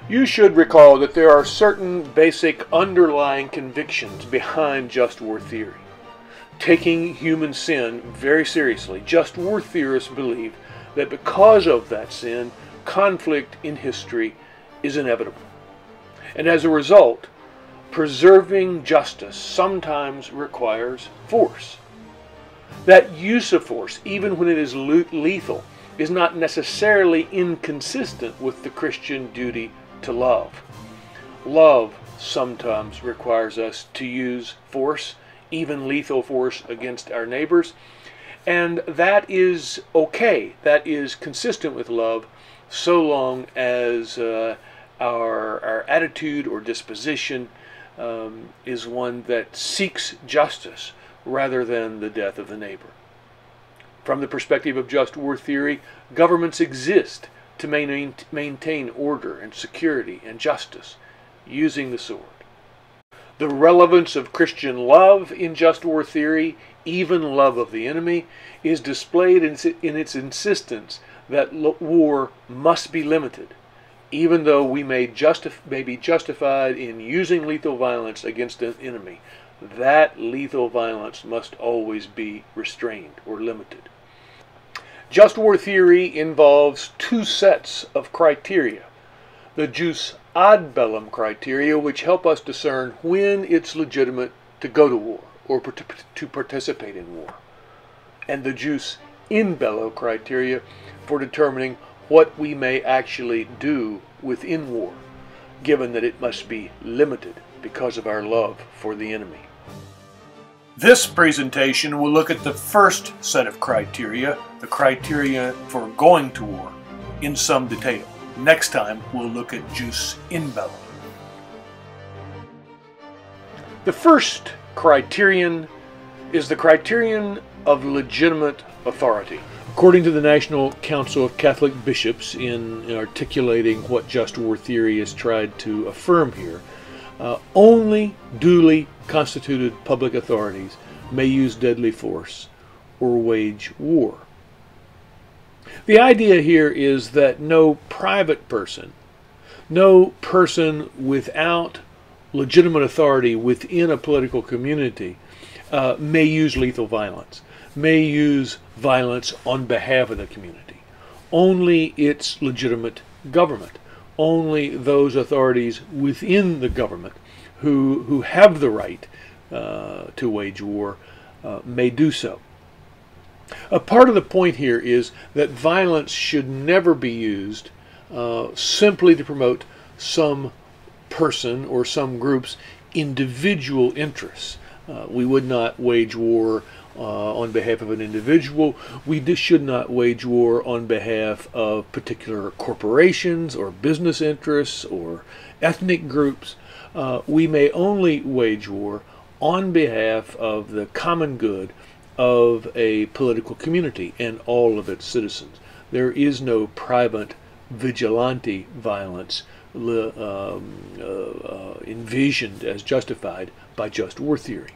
You should recall that there are certain basic underlying convictions behind just war theory. Taking human sin very seriously, just war theorists believe that because of that sin, conflict in history is inevitable. And as a result, preserving justice sometimes requires force. That use of force, even when it is lethal, is not necessarily inconsistent with the Christian duty to love. Love sometimes requires us to use force, even lethal force, against our neighbors, and that is okay. That is consistent with love, so long as our attitude or disposition is one that seeks justice rather than the death of the neighbor. From the perspective of just war theory, governments exist to maintain order and security and justice using the sword. The relevance of Christian love in just war theory, even love of the enemy, is displayed in its insistence that war must be limited, even though we may be justified in using lethal violence against an enemy. That lethal violence must always be restrained or limited. Just war theory involves two sets of criteria. The jus ad bellum criteria, which help us discern when it's legitimate to go to war or to participate in war, and the jus in bello criteria for determining what we may actually do within war, given that it must be limited because of our love for the enemy. This presentation will look at the first set of criteria, the criteria for going to war, in some detail. Next time, we'll look at jus in bello. The first criterion is the criterion of legitimate authority. According to the National Council of Catholic Bishops, in articulating what just war theory has tried to affirm here, only duly constituted public authorities may use deadly force or wage war. The idea here is that no private person, no person without legitimate authority within a political community may use lethal violence, may use violence on behalf of the community. Only its legitimate government, only those authorities within the government who have the right to wage war may do so. A part of the point here is that violence should never be used simply to promote some person or some group's individual interests. We would not wage war on behalf of an individual. We should not wage war on behalf of particular corporations or business interests or ethnic groups. We may only wage war on behalf of the common good of a political community and all of its citizens. There is no private vigilante violence envisioned as justified by just war theory.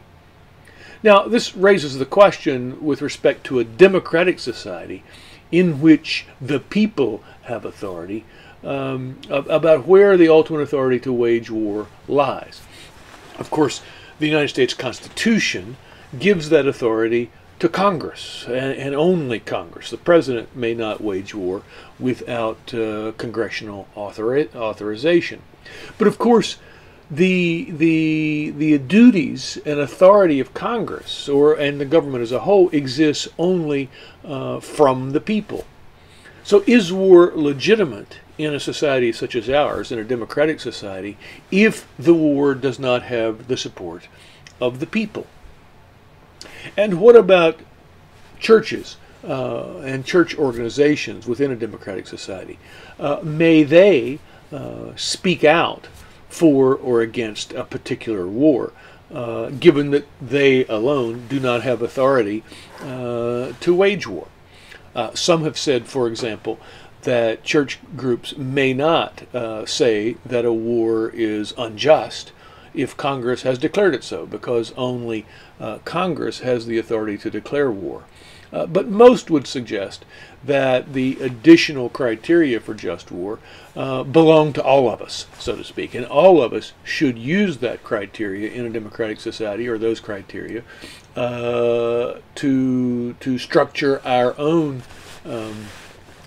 Now, this raises the question with respect to a democratic society in which the people have authority about where the ultimate authority to wage war lies. Of course, the United States Constitution gives that authority to Congress, and only Congress. The President may not wage war without congressional authorization. But of course, the duties and authority of Congress and the government as a whole exists only from the people. So is war legitimate in a society such as ours, in a democratic society, if the war does not have the support of the people? And what about churches and church organizations within a democratic society? May they speak out for or against a particular war, given that they alone do not have authority to wage war? Some have said, for example, that church groups may not say that a war is unjust if Congress has declared it so, because only Congress has the authority to declare war. But most would suggest that the additional criteria for just war belong to all of us, so to speak, and all of us should use that criteria in a democratic society, or those criteria, to structure our own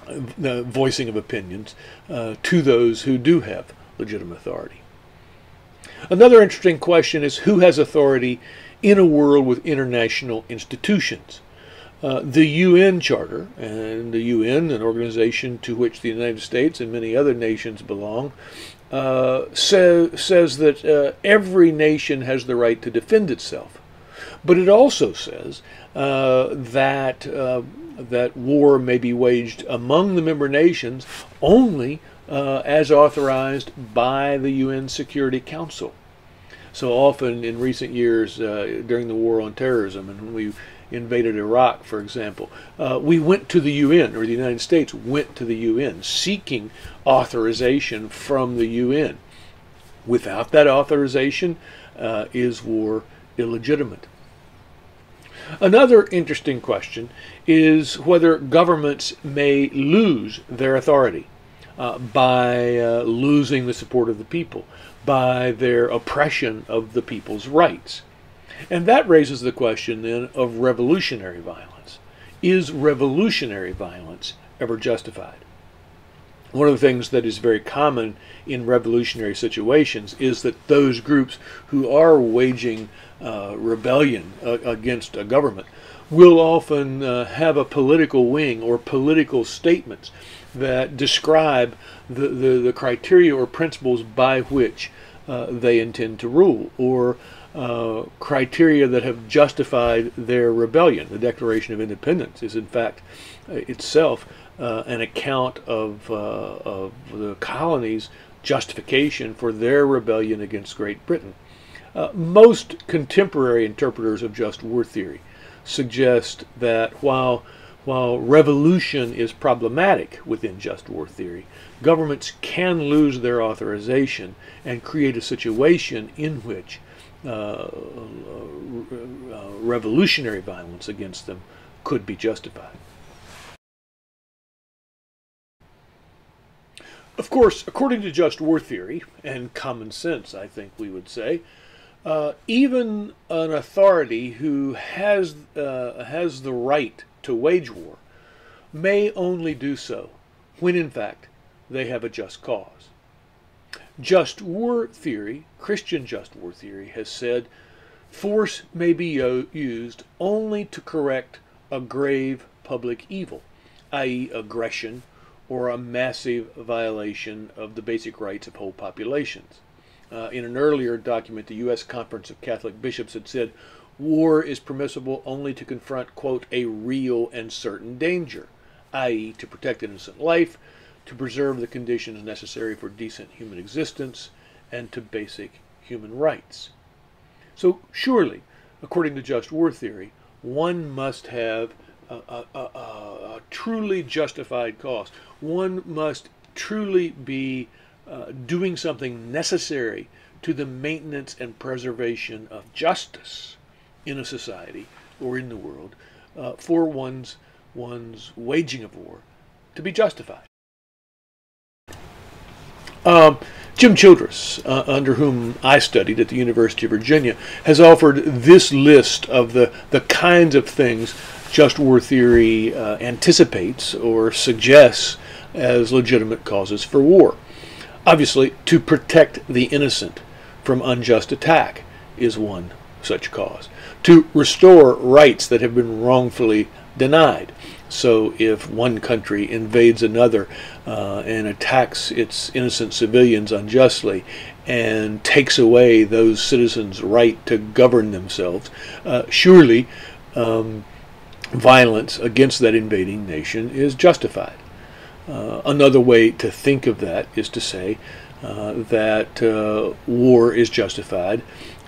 voicing of opinions to those who do have legitimate authority. Another interesting question is who has authority in a world with international institutions. The UN Charter, and the UN, an organization to which the United States and many other nations belong, says that every nation has the right to defend itself. But it also says that war may be waged among the member nations only as authorized by the UN Security Council. So often in recent years, during the war on terrorism, and when we invaded Iraq, for example, we went to the UN, or the United States went to the UN, seeking authorization from the UN. Without that authorization, is war illegitimate? Another interesting question is whether governments may lose their authority by losing the support of the people, by their oppression of the people's rights. And that raises the question then of revolutionary violence. Is revolutionary violence ever justified? One of the things that is very common in revolutionary situations is that those groups who are waging rebellion against a government will often have a political wing or political statements that describe the criteria or principles by which they intend to rule, or criteria that have justified their rebellion. The Declaration of Independence is in fact itself an account of the colonies' justification for their rebellion against Great Britain. Most contemporary interpreters of just war theory suggest that while revolution is problematic within just war theory, governments can lose their authorization and create a situation in which revolutionary violence against them could be justified. Of course, according to just war theory, and common sense, I think we would say, even an authority who has the right to wage war may only do so when, in fact, they have a just cause. Just war theory, Christian just war theory, has said force may be used only to correct a grave public evil, i.e. aggression or a massive violation of the basic rights of whole populations. In an earlier document, the U.S. Conference of Catholic Bishops had said war is permissible only to confront, quote, a real and certain danger, i.e. to protect innocent life, to preserve the conditions necessary for decent human existence, and to basic human rights. So surely, according to just war theory, one must have a truly justified cause. One must truly be doing something necessary to the maintenance and preservation of justice in a society or in the world for one's waging of war to be justified. Jim Childress, under whom I studied at the University of Virginia, has offered this list of the kinds of things just war theory anticipates or suggests as legitimate causes for war. Obviously, to protect the innocent from unjust attack is one such cause. To restore rights that have been wrongfully denied. So if one country invades another and attacks its innocent civilians unjustly and takes away those citizens' right to govern themselves, surely violence against that invading nation is justified. Another way to think of that is to say that war is justified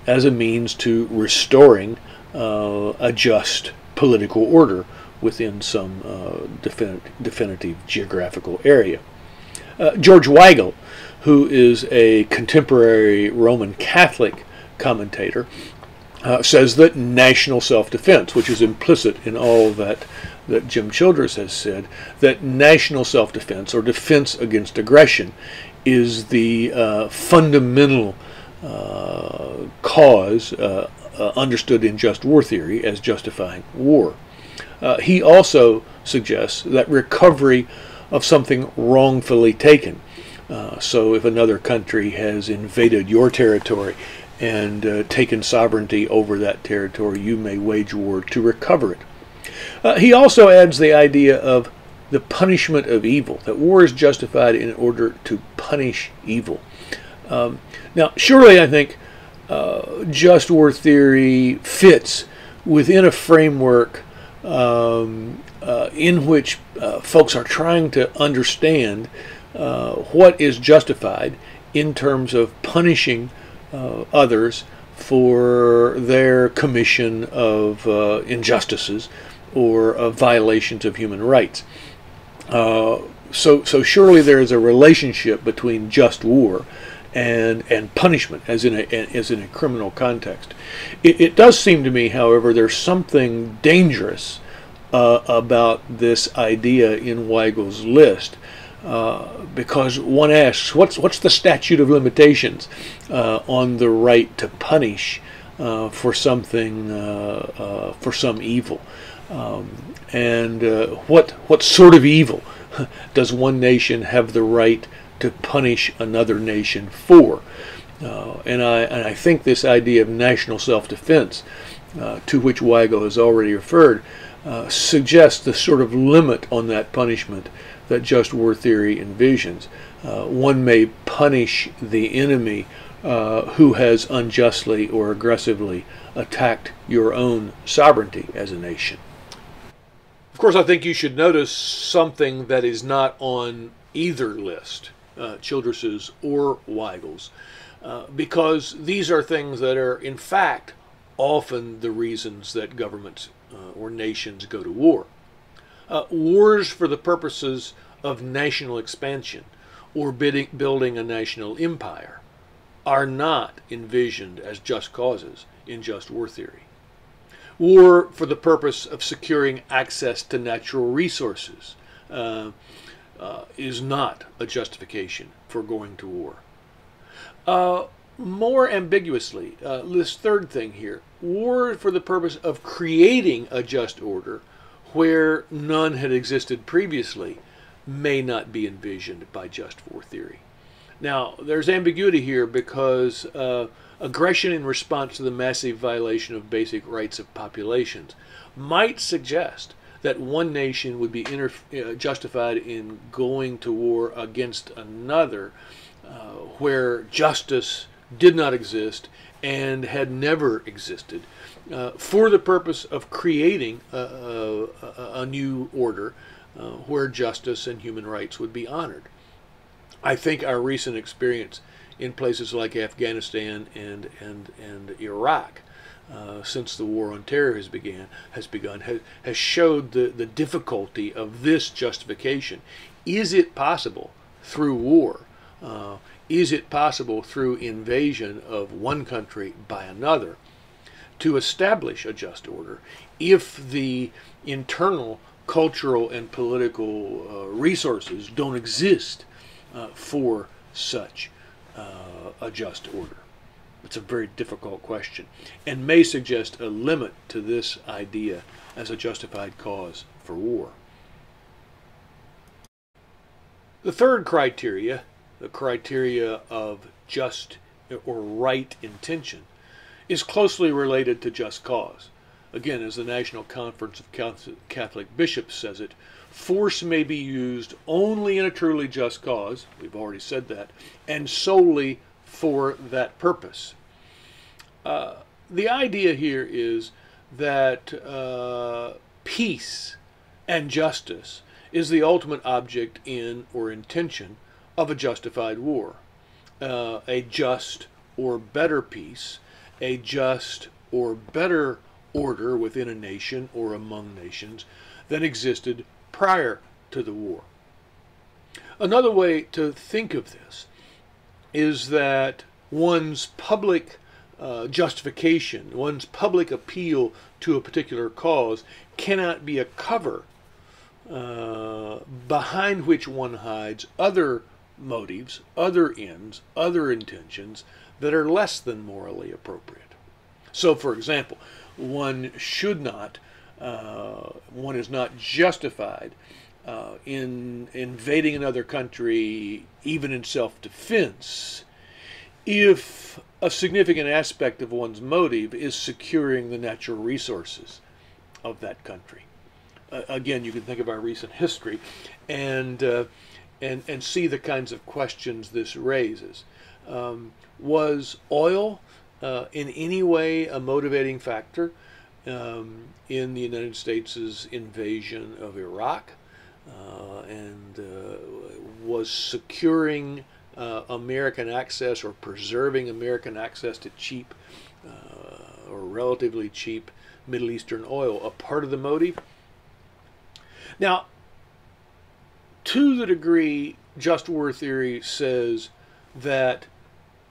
as a means to restoring a just political order within some definitive geographical area. George Weigel, who is a contemporary Roman Catholic commentator, says that national self-defense, which is implicit in all that Jim Childress has said, that national self-defense or defense against aggression is the fundamental cause understood in just war theory as justifying war. He also suggests that recovery of something wrongfully taken, so if another country has invaded your territory and taken sovereignty over that territory, you may wage war to recover it. He also adds the idea of the punishment of evil, that war is justified in order to punish evil. Now, surely I think just war theory fits within a framework in which folks are trying to understand what is justified in terms of punishing others for their commission of injustices or violations of human rights. So surely there is a relationship between just war and punishment, as in a criminal context. It does seem to me, however, there's something dangerous about this idea in Weigel's list. Because one asks, what's the statute of limitations on the right to punish for something, for some evil, and what sort of evil does one nation have the right to punish another nation for? And I think this idea of national self-defense, to which Weigel has already referred, suggests the sort of limit on that punishment that just war theory envisions. One may punish the enemy who has unjustly or aggressively attacked your own sovereignty as a nation. Of course, I think you should notice something that is not on either list, Childress's or Weigel's, because these are things that are, in fact, often the reasons that governments or nations go to war. Wars for the purposes of national expansion or building a national empire are not envisioned as just causes in just war theory. War for the purpose of securing access to natural resources is not a justification for going to war. More ambiguously, this third thing here, war for the purpose of creating a just order where none had existed previously may not be envisioned by just war theory. Now, there's ambiguity here because aggression in response to the massive violation of basic rights of populations might suggest that one nation would be justified in going to war against another where justice did not exist and had never existed, for the purpose of creating a new order where justice and human rights would be honored. I think our recent experience in places like Afghanistan and Iraq, since the war on terror has begun, has showed the difficulty of this justification. Is it possible through war? Is it possible through invasion of one country by another to establish a just order if the internal cultural and political resources don't exist for such a just order? It's a very difficult question and may suggest a limit to this idea as a justified cause for war. The third criteria, the criteria of just or right intention, is closely related to just cause. Again, as the National Conference of Catholic Bishops says it, force may be used only in a truly just cause, we've already said that, and solely for that purpose. The idea here is that peace and justice is the ultimate object in or intention of a justified war. A just or better peace, a just or better order within a nation or among nations than existed prior to the war. Another way to think of this is that one's public justification, one's public appeal to a particular cause cannot be a cover behind which one hides other motives, other ends, other intentions that are less than morally appropriate. So, for example, one should not, one is not justified in invading another country, even in self-defense, if a significant aspect of one's motive is securing the natural resources of that country. Again, you can think of our recent history and see the kinds of questions this raises. Was oil in any way a motivating factor in the United States' invasion of Iraq? And was securing American access or preserving American access to cheap or relatively cheap Middle Eastern oil a part of the motive? Now, to the degree just war theory says that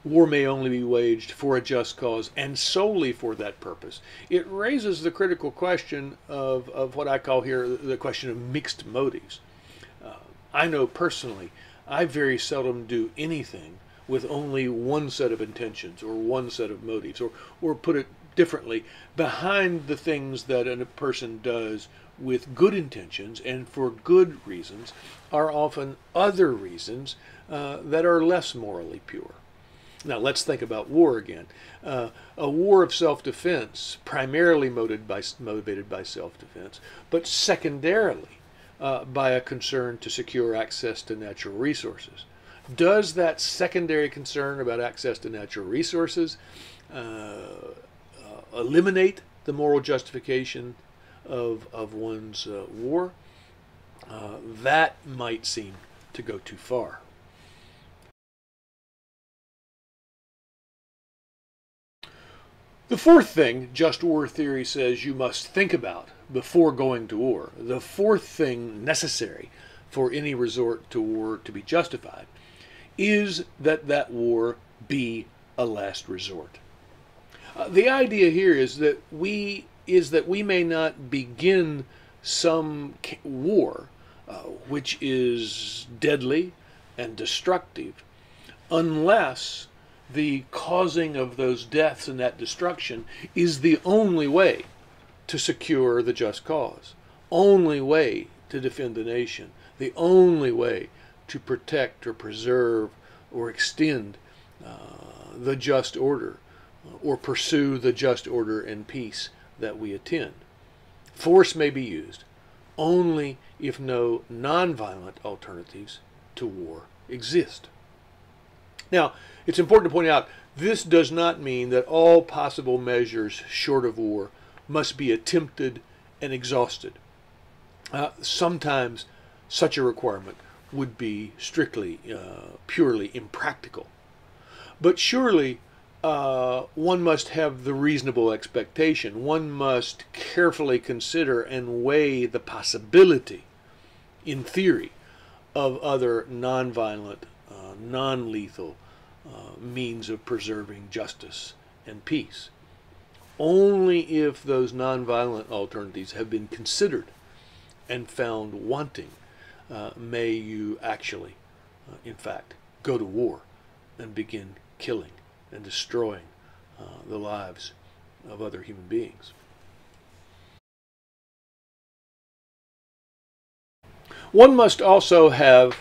war may only be waged for a just cause and solely for that purpose, it raises the critical question of what I call here the question of mixed motives. I know personally, I very seldom do anything with only one set of intentions or one set of motives, or put it differently, behind the things that a person does with good intentions and for good reasons are often other reasons that are less morally pure. Now let's think about war again. A war of self-defense, primarily motivated by self-defense, but secondarily by a concern to secure access to natural resources. Does that secondary concern about access to natural resources eliminate the moral justification of one's war? That might seem to go too far. The fourth thing just war theory says you must think about before going to war, the fourth thing necessary for any resort to war to be justified, is that that war be a last resort. The idea here is that we may not begin some war which is deadly and destructive unless the causing of those deaths and that destruction is the only way to secure the just cause, only way to defend the nation, the only way to protect or preserve or extend the just order or pursue the just order and peace that we attend. Force may be used only if no nonviolent alternatives to war exist. Now, it's important to point out this does not mean that all possible measures short of war must be attempted and exhausted. Sometimes such a requirement would be strictly, purely impractical. But surely one must have the reasonable expectation. One must carefully consider and weigh the possibility, in theory, of other nonviolent, non-lethal means of preserving justice and peace. Only if those nonviolent alternatives have been considered and found wanting may you actually, in fact, go to war and begin killing and destroying the lives of other human beings. One must also have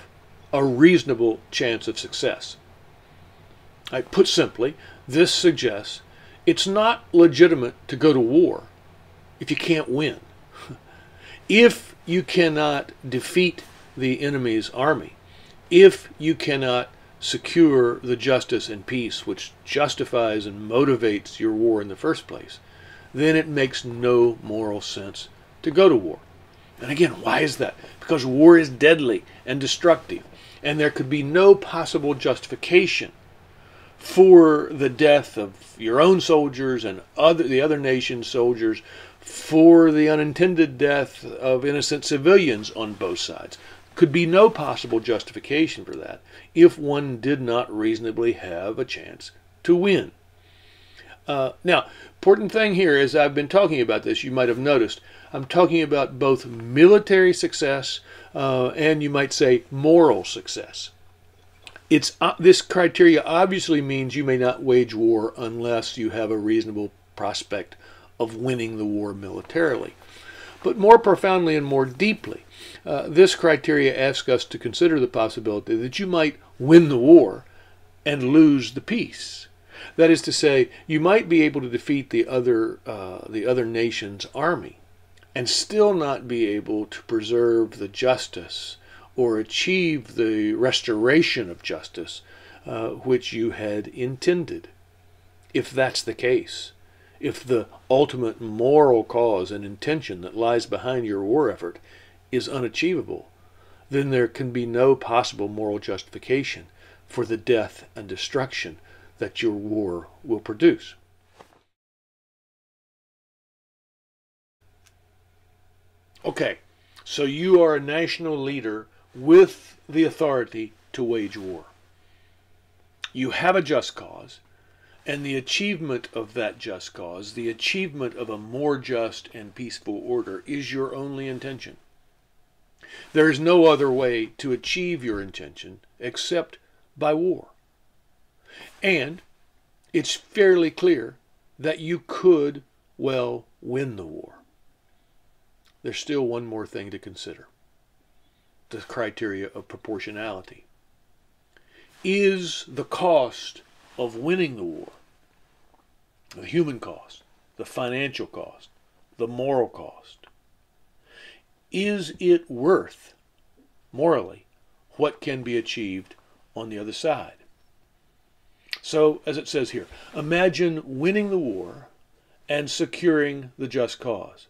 a reasonable chance of success. Put simply, this suggests it's not legitimate to go to war if you can't win. If you cannot defeat the enemy's army, if you cannot secure the justice and peace which justifies and motivates your war in the first place, then it makes no moral sense to go to war. And again, why is that? Because war is deadly and destructive, and there could be no possible justification for the death of your own soldiers and the other nation's soldiers, for the unintended death of innocent civilians on both sides. Could be no possible justification for that if one did not reasonably have a chance to win. Now, important thing here is I've been talking about this, you might have noticed, I'm talking about both military success and you might say moral success. This criteria obviously means you may not wage war unless you have a reasonable prospect of winning the war militarily. But more profoundly and more deeply, this criteria asks us to consider the possibility that you might win the war and lose the peace. That is to say, you might be able to defeat the other nation's army and still not be able to preserve the justice or achieve the restoration of justice which you had intended. If that's the case, if the ultimate moral cause and intention that lies behind your war effort is unachievable, then there can be no possible moral justification for the death and destruction that your war will produce. Okay, so you are a national leader with the authority to wage war. You have a just cause, and the achievement of that just cause, the achievement of a more just and peaceful order, is your only intention. There is no other way to achieve your intention except by war. And it's fairly clear that you could well win the war. There's still one more thing to consider: the criteria of proportionality. Is the cost of winning the war, the human cost, the financial cost, the moral cost, is it worth, morally, what can be achieved on the other side? So, as it says here, imagine winning the war and securing the just cause.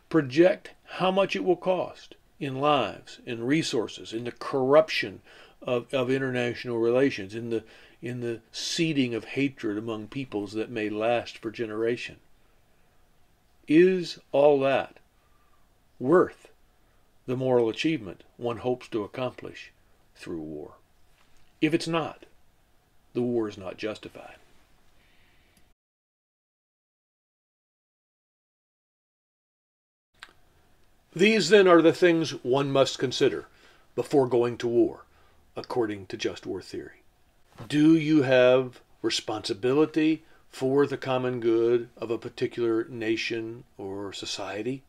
Project how much it will cost in lives, in resources, in the corruption of international relations, in the seeding of hatred among peoples that may last for generations. Is all that worth the moral achievement one hopes to accomplish through war? If it's not, the war is not justified. These then are the things one must consider before going to war, according to just war theory. Do you have responsibility for the common good of a particular nation or society?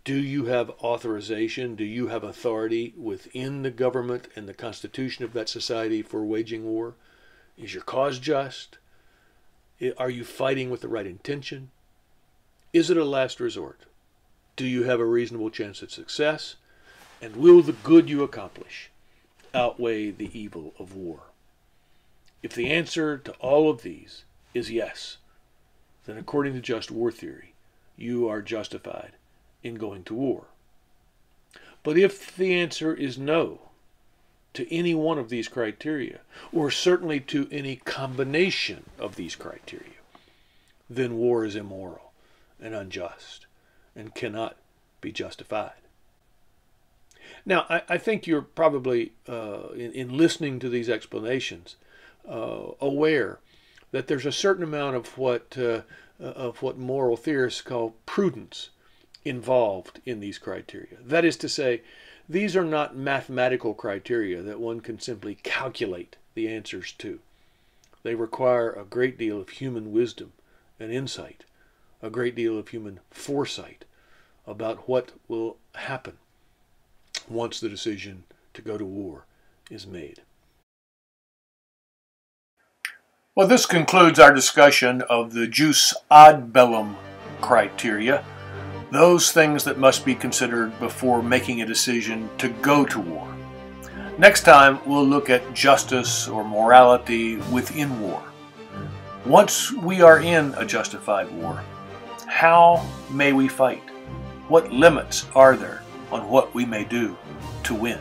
Do you have authorization? Do you have authority within the government and the constitution of that society for waging war? Is your cause just? Are you fighting with the right intention? Is it a last resort? Do you have a reasonable chance of success? And will the good you accomplish outweigh the evil of war? If the answer to all of these is yes, then according to just war theory, you are justified in going to war. But if the answer is no to any one of these criteria, or certainly to any combination of these criteria, then war is immoral and unjust and cannot be justified. Now, I think you're probably, in listening to these explanations, aware that there's a certain amount of what moral theorists call prudence involved in these criteria. That is to say, these are not mathematical criteria that one can simply calculate the answers to. They require a great deal of human wisdom and insight, a great deal of human foresight about what will happen once the decision to go to war is made. Well, this concludes our discussion of the jus ad bellum criteria, those things that must be considered before making a decision to go to war. Next time, we'll look at justice or morality within war. Once we are in a justified war, how may we fight? What limits are there on what we may do to win?